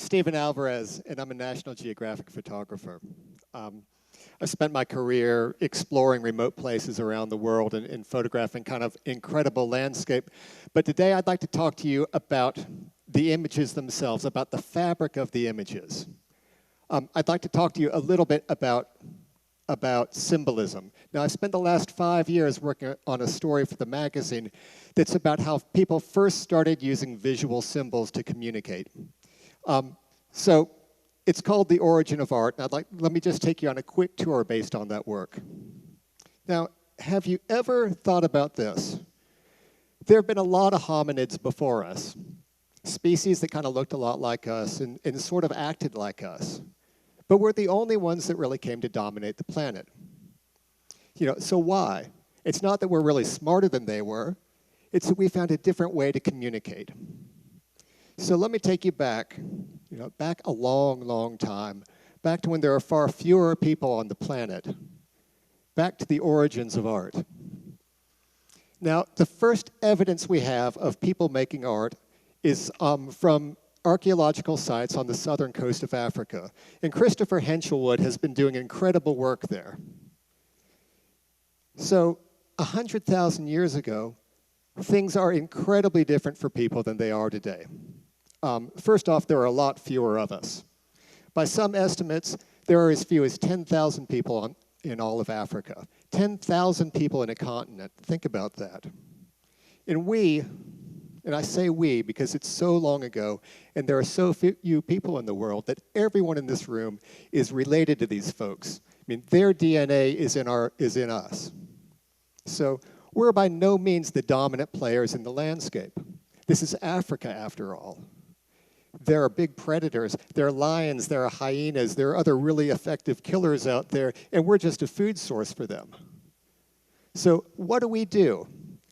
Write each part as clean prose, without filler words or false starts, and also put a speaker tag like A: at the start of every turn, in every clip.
A: Stephen Alvarez, and I'm a National Geographic photographer. I've spent my career exploring remote places around the world and photographing kind of incredible landscape. But today I'd like to talk to you about the images themselves, about the fabric of the images. I'd like to talk to you a little bit about symbolism. Now, I spent the last 5 years working on a story for the magazine that's about how people first started using visual symbols to communicate. So it's called The Origin of Art, and let me just take you on a quick tour based on that work. Now, have you ever thought about this? There have been a lot of hominids before us, species that kind of looked a lot like us and sort of acted like us. But we're the only ones that really came to dominate the planet. So why? It's not that we're really smarter than they were. It's that we found a different way to communicate. So let me take you back, back a long, long time, back to when there were far fewer people on the planet, back to the origins of art. Now, the first evidence we have of people making art is from archaeological sites on the southern coast of Africa. And Christopher Henshelwood has been doing incredible work there. So 100,000 years ago, things are incredibly different for people than they are today. First off, there are a lot fewer of us. By some estimates, there are as few as 10,000 people in all of Africa. 10,000 people in a continent. Think about that. And I say we because it's so long ago, and there are so few people in the world that everyone in this room is related to these folks. I mean, their DNA is in us. So we're by no means the dominant players in the landscape. This is Africa, after all. There are big predators, there are lions, there are hyenas, there are other really effective killers out there, and we're just a food source for them. So what do?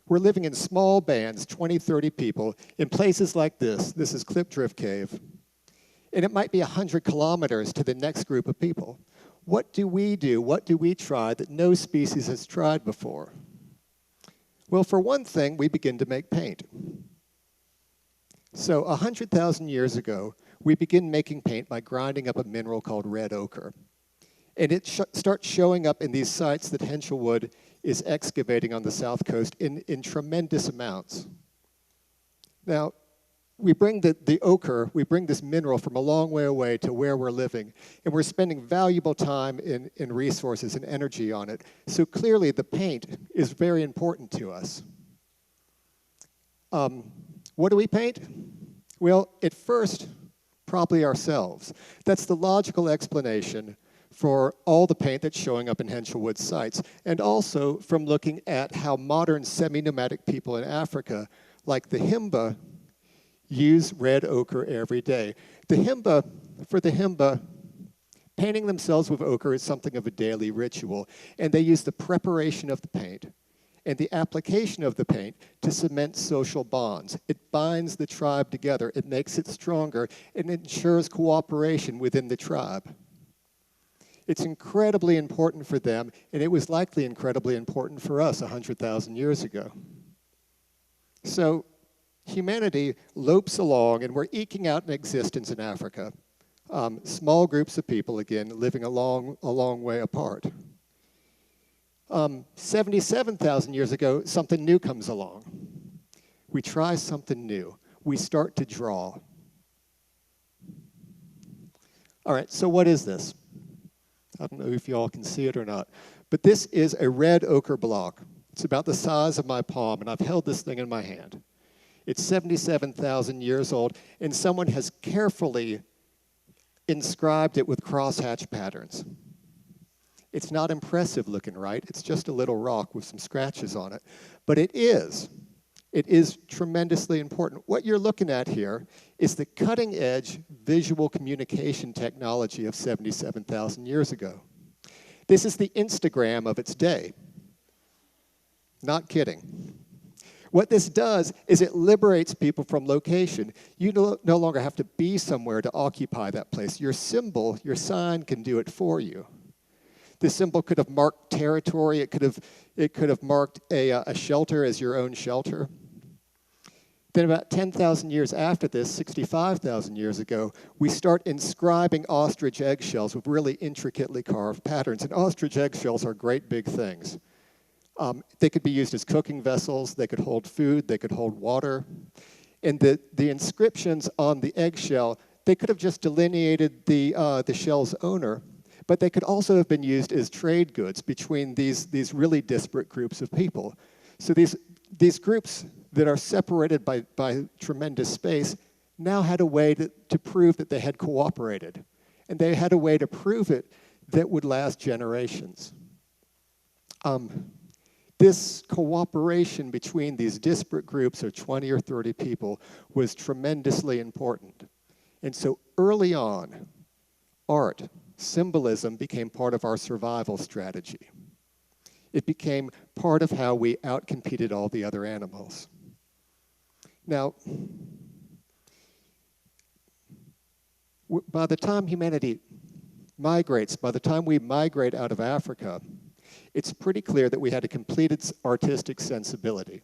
A: We're living in small bands, 20, 30 people, in places like this. This is Klipdrift Cave. And it might be 100 kilometers to the next group of people. What do? What do we try that no species has tried before? Well, for one thing, we begin to make paint. So 100,000 years ago, we begin making paint by grinding up a mineral called red ochre. And it starts showing up in these sites that Henshelwood is excavating on the south coast in tremendous amounts. Now, we bring the ochre, we bring this mineral from a long way away to where we're living, and we're spending valuable time in resources and energy on it. So clearly, the paint is very important to us. What do we paint? Well, at first, probably ourselves. That's the logical explanation for all the paint that's showing up in Henshelwood's sites, and also from looking at how modern semi-nomadic people in Africa, like the Himba, use red ochre every day. For the Himba, painting themselves with ochre is something of a daily ritual, and they use the preparation of the paint and the application of the paint to cement social bonds. It binds the tribe together, it makes it stronger, and it ensures cooperation within the tribe. It's incredibly important for them, and it was likely incredibly important for us 100,000 years ago. So humanity lopes along, and we're eking out an existence in Africa. Small groups of people, again, living a long way apart. 77,000 years ago, something new comes along. We try something new. We start to draw. All right, so what is this? I don't know if you all can see it or not, but this is a red ochre block. It's about the size of my palm, and I've held this thing in my hand. It's 77,000 years old, and someone has carefully inscribed it with crosshatch patterns. It's not impressive looking, right? It's just a little rock with some scratches on it. But it is. It is tremendously important. What you're looking at here is the cutting-edge visual communication technology of 77,000 years ago. This is the Instagram of its day. Not kidding. What this does is it liberates people from location. You no longer have to be somewhere to occupy that place. Your symbol, your sign can do it for you. This symbol could have marked territory. It could have marked a shelter as your own shelter. Then about 10,000 years after this, 65,000 years ago, we start inscribing ostrich eggshells with really intricately carved patterns. And ostrich eggshells are great big things. They could be used as cooking vessels, they could hold food, they could hold water. And the inscriptions on the eggshell, they could have just delineated the shell's owner, but they could also have been used as trade goods between these really disparate groups of people. So these groups that are separated by tremendous space now had a way to prove that they had cooperated. And they had a way to prove it that would last generations. This cooperation between these disparate groups of 20 or 30 people was tremendously important. And so early on, art, symbolism became part of our survival strategy. It became part of how we outcompeted all the other animals. Now, by the time humanity migrates, by the time we migrate out of Africa, it's pretty clear that we had a completed artistic sensibility.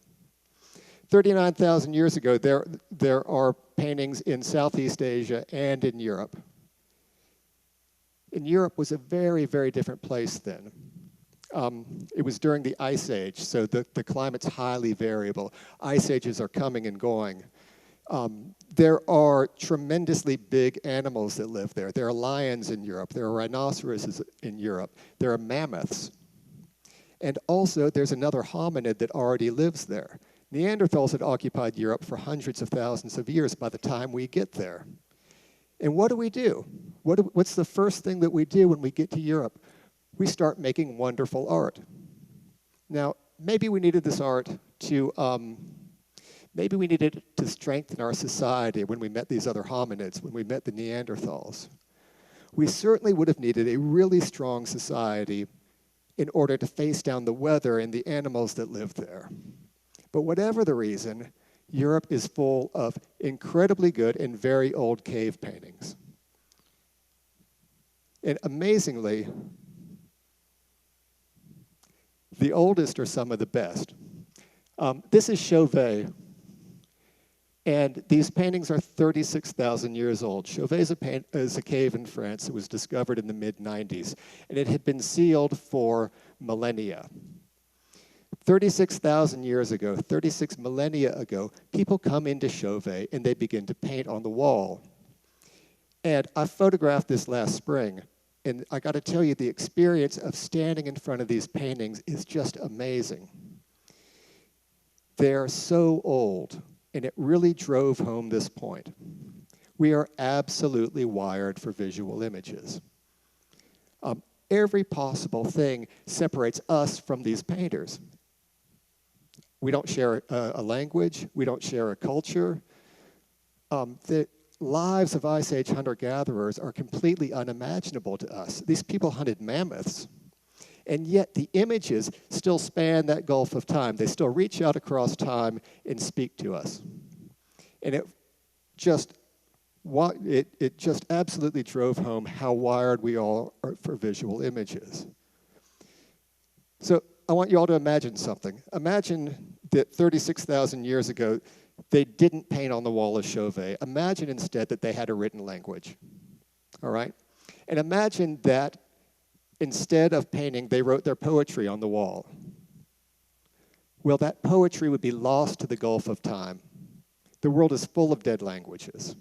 A: 39,000 years ago, there are paintings in Southeast Asia and in Europe. And Europe was a very, very different place then. It was during the Ice Age, so the climate's highly variable. Ice ages are coming and going. There are tremendously big animals that live there. There are lions in Europe. There are rhinoceroses in Europe. There are mammoths. And also, there's another hominid that already lives there. Neanderthals had occupied Europe for hundreds of thousands of years by the time we get there. And what do? What's the first thing that we do when we get to Europe? We start making wonderful art. Now, maybe we needed this art to, maybe we needed it to strengthen our society when we met these other hominids, when we met the Neanderthals. We certainly would have needed a really strong society in order to face down the weather and the animals that live there. But whatever the reason, Europe is full of incredibly good and very old cave paintings. And amazingly, the oldest are some of the best. This is Chauvet, and these paintings are 36,000 years old. Chauvet is a cave in France that was discovered in the mid-90s, and it had been sealed for millennia. 36,000 years ago, 36 millennia ago, people come into Chauvet and they begin to paint on the wall. And I photographed this last spring, and I got to tell you, the experience of standing in front of these paintings is just amazing. They're so old, and it really drove home this point. We are absolutely wired for visual images. Every possible thing separates us from these painters. We don't share a language. We don't share a culture. The lives of Ice Age hunter-gatherers are completely unimaginable to us. These people hunted mammoths, and yet the images still span that gulf of time. They still reach out across time and speak to us. And it just absolutely drove home how wired we all are for visual images. So I want you all to imagine something. Imagine that 36,000 years ago, they didn't paint on the wall of Chauvet. Imagine instead that they had a written language, all right? And imagine that instead of painting, they wrote their poetry on the wall. Well, that poetry would be lost to the gulf of time. The world is full of dead languages.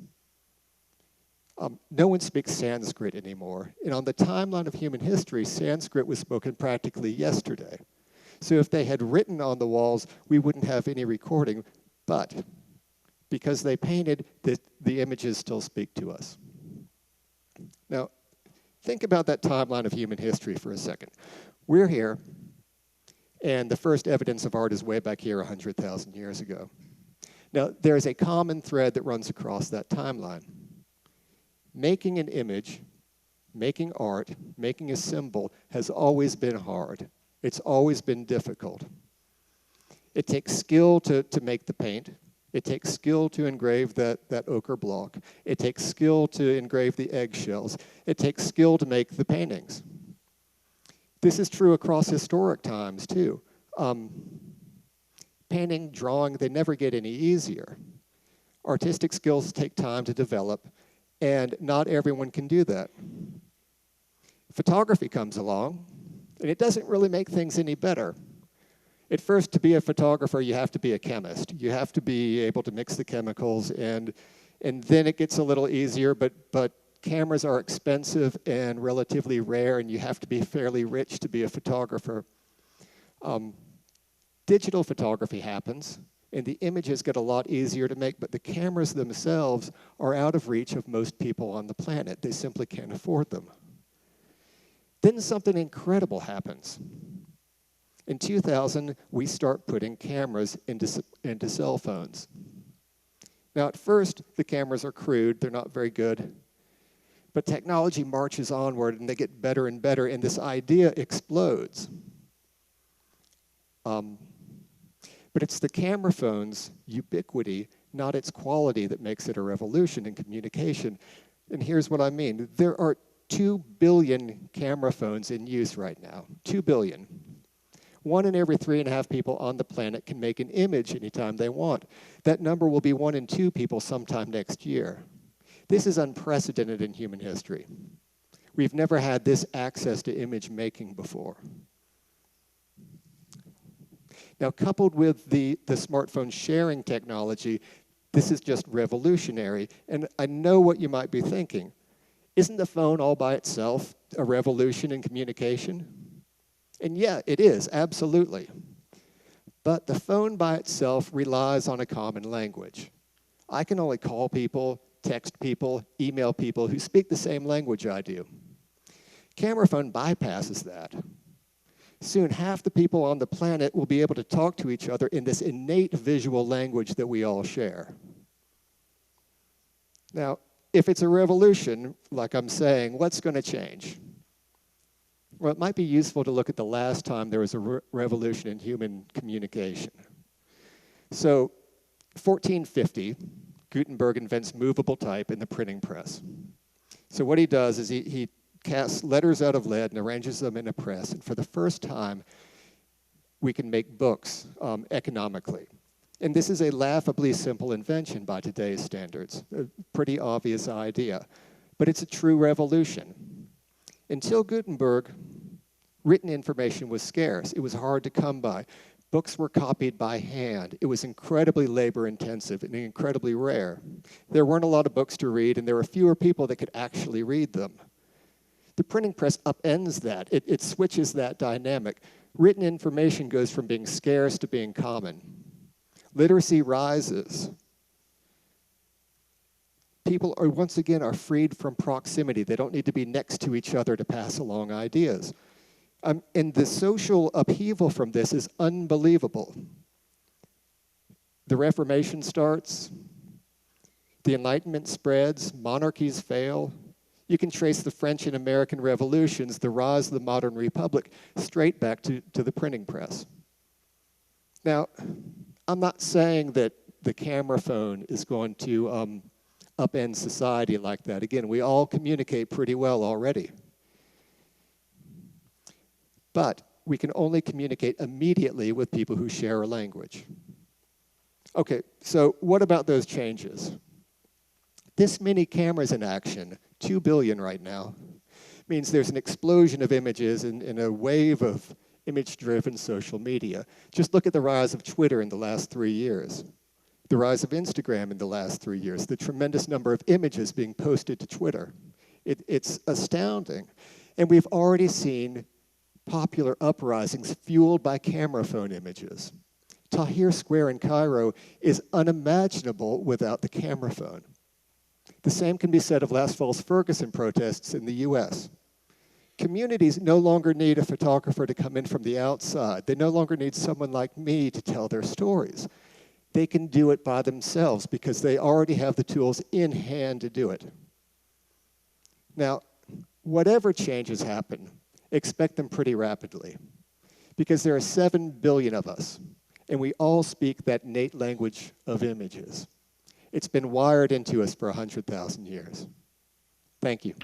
A: No one speaks Sanskrit anymore. And on the timeline of human history, Sanskrit was spoken practically yesterday. So if they had written on the walls, we wouldn't have any recording. But because they painted, the images still speak to us. Now, think about that timeline of human history for a second. We're here, and the first evidence of art is way back here 100,000 years ago. Now, there's a common thread that runs across that timeline. Making an image, making art, making a symbol has always been hard. It's always been difficult. It takes skill to make the paint. It takes skill to engrave that ochre block. It takes skill to engrave the eggshells. It takes skill to make the paintings. This is true across historic times, too. Painting, drawing, they never get any easier. Artistic skills take time to develop, and not everyone can do that. Photography comes along, and it doesn't really make things any better. At first, to be a photographer, you have to be a chemist. You have to be able to mix the chemicals, and then it gets a little easier, but cameras are expensive and relatively rare, and you have to be fairly rich to be a photographer. Digital photography happens, and the images get a lot easier to make, but the cameras themselves are out of reach of most people on the planet. They simply can't afford them. Then something incredible happens. In 2000, we start putting cameras into cell phones. Now, at first, the cameras are crude. They're not very good. But technology marches onward, and they get better and better, and this idea explodes. But it's the camera phone's ubiquity, not its quality, that makes it a revolution in communication. And here's what I mean. There are 2 billion camera phones in use right now. 2 billion. 1 in every 3.5 people on the planet can make an image anytime they want. That number will be 1 in 2 people sometime next year. This is unprecedented in human history. We've never had this access to image making before. Now, coupled with the smartphone sharing technology, this is just revolutionary. And I know what you might be thinking. Isn't the phone all by itself a revolution in communication? And yeah, it is, absolutely. But the phone by itself relies on a common language. I can only call people, text people, email people who speak the same language I do. Camera phone bypasses that. Soon, half the people on the planet will be able to talk to each other in this innate visual language that we all share. Now, if it's a revolution, like I'm saying, what's going to change? Well, it might be useful to look at the last time there was a revolution in human communication. So, 1450, Gutenberg invents movable type in the printing press. So what he does is he casts letters out of lead and arranges them in a press, and for the first time, we can make books economically. And this is a laughably simple invention by today's standards, a pretty obvious idea, but it's a true revolution. Until Gutenberg, written information was scarce. It was hard to come by. Books were copied by hand. It was incredibly labor-intensive and incredibly rare. There weren't a lot of books to read, and there were fewer people that could actually read them. The printing press upends that. It switches that dynamic. Written information goes from being scarce to being common. Literacy rises. People are, once again, are freed from proximity. They don't need to be next to each other to pass along ideas. And the social upheaval from this is unbelievable. The Reformation starts. The Enlightenment spreads. Monarchies fail. You can trace the French and American revolutions, the rise of the modern republic, straight back to the printing press. Now, I'm not saying that the camera phone is going to upend society like that. Again, we all communicate pretty well already. But we can only communicate immediately with people who share a language. Okay, so what about those changes? This many cameras in action, 2 billion right now, means there's an explosion of images and a wave of image-driven social media. Just look at the rise of Twitter in the last 3 years, the rise of Instagram in the last 3 years, the tremendous number of images being posted to Twitter. It's astounding. And we've already seen popular uprisings fueled by camera phone images. Tahrir Square in Cairo is unimaginable without the camera phone. The same can be said of last fall's Ferguson protests in the US. Communities no longer need a photographer to come in from the outside. They no longer need someone like me to tell their stories. They can do it by themselves because they already have the tools in hand to do it. Now, whatever changes happen, expect them pretty rapidly because there are 7 billion of us, and we all speak that innate language of images. It's been wired into us for 100,000 years. Thank you.